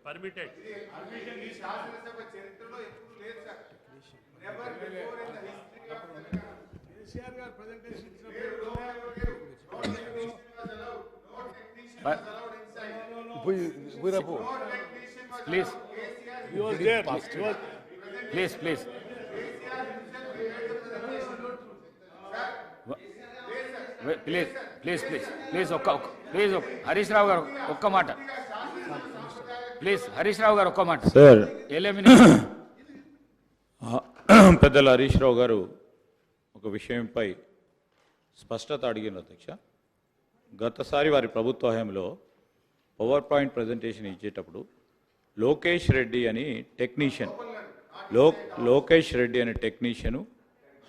permitted. Please. He was there. Please, please. Please, Harish Rao garu, okka mata. Please, Harish Rao garu, okka mata. Sir. Eliminate. పెద్దల హరీష్ రావు గారు ఒక విషయంపై స్పష్టత అడిగిన అధ్యక్ష. గతసారి వారి ప్రభుత్వ హయాంలో పవర్ పాయింట్ ప్రజెంటేషన్ ఇచ్చేటప్పుడు లోకేష్ రెడ్డి అని టెక్నీషియన్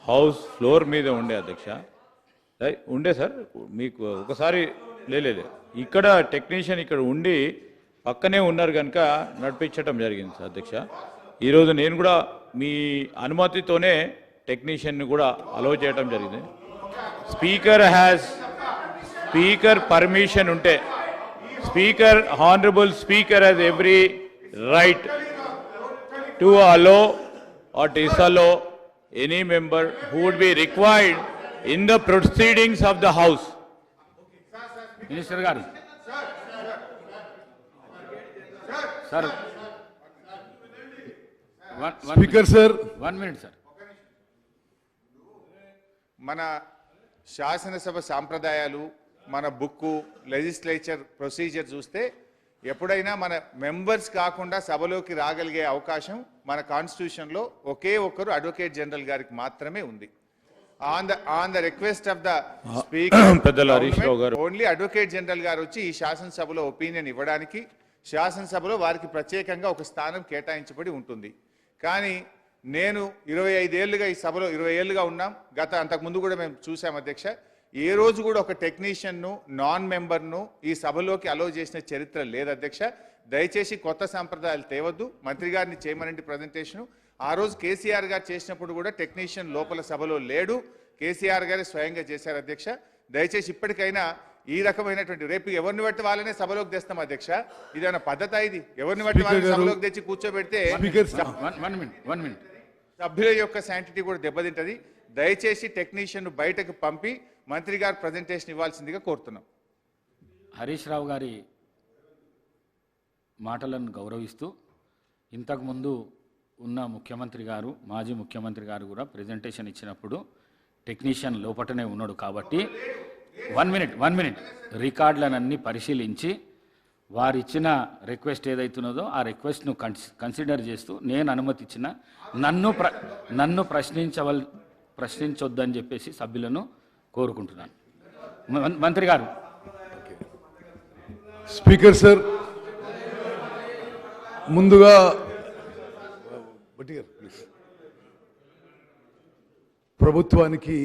హౌస్ ఫ్లోర్ మీద ఉండే అధ్యక్ష. ఉండే సార్, మీకు ఒకసారి లేదు ఇక్కడ టెక్నీషియన్ ఇక్కడ ఉండి పక్కనే ఉన్నారు కనుక నడిపించడం జరిగింది సార్ అధ్యక్ష. ఈరోజు నేను కూడా మీ అనుమతితోనే టెక్నీషియన్ని కూడా అలౌ చేయడం జరిగింది. స్పీకర్ పర్మిషన్ ఉంటే honourable speaker has every right to allow or disallow any member who would be required in the proceedings of the house. Minister garu. Sir. Speaker sir. 1 minute sir. మన శాసనసభ సాంప్రదాయాలు, మన book, legislature procedure చూస్తే ఎప్పుడైనా మన members కాకుండా సభలోకి రాగలిగే అవకాశం మన కాన్స్టిట్యూషన్లో ఒకే ఒక్కరు అడ్వకేట్ జనరల్ గారికి మాత్రమే ఉంది. On the request of the speaker only advocate general గారు వచ్చి ఈ శాసనసభలో ఒపీనియన్ ఇవ్వడానికి శాసనసభలో వారికి ప్రత్యేకంగా ఒక స్థానం కేటాయించబడి ఉంటుంది. కానీ నేను 25 ఏళ్ళుగా ఈ సభలో 20 ఏళ్ళుగా ఉన్నాం. అంతకుముందు కూడా మేము చూసాం అధ్యక్ష. ఏ రోజు కూడా ఒక టెక్నీషియన్ను నాన్ మెంబర్ను ఈ సభలోకి అలో చేసిన చరిత్ర లేదు అధ్యక్ష. దయచేసి కొత్త సాంప్రదాయాలు తేవద్దు. మంత్రి గారిని చేయమనండి ప్రజెంటేషను. ఆ రోజు కేసీఆర్ గారు చేసినప్పుడు కూడా టెక్నీషియన్ లోపల సభలో లేడు, కేసీఆర్ గారే స్వయంగా చేశారు అధ్యక్ష. దయచేసి ఇప్పటికైనా ఈ రకమైనటువంటి రేపు ఎవరిని బట్టి వాళ్ళనే సభలోకి తెస్తాం అధ్యక్ష. ఇదేమైనా పద్ధతి? ఇది ఎవరిని బట్టి వాళ్ళని సభలోకి తెచ్చి కూర్చోబెడితే సభ్యుల యొక్క శాంటిటీ కూడా దెబ్బతింటది. దయచేసి టెక్నీషియన్ బయటకు పంపి మంత్రి గారు ప్రజెంటేషన్ ఇవ్వాల్సిందిగా కోరుతున్నాం. హరీష్ రావు గారి మాటలను గౌరవిస్తూ ఇంతకుముందు ఉన్న ముఖ్యమంత్రి గారు, మాజీ ముఖ్యమంత్రి గారు కూడా ప్రజెంటేషన్ ఇచ్చినప్పుడు టెక్నీషియన్ లోపటనే ఉన్నాడు కాబట్టి 1 మినిట్ రికార్డులనన్నీ పరిశీలించి వారిచ్చిన రిక్వెస్ట్ ఏదైతున్నదో ఆ రిక్వెస్ట్ను కన్సిడర్ చేస్తూ నేను అనుమతి ఇచ్చిన నన్ను ప్రశ్నించొద్దని చెప్పేసి సభ్యులను కోరుకుంటున్నాను. మంత్రి గారు. స్పీకర్ సార్, ముందుగా ప్రభుత్వానికి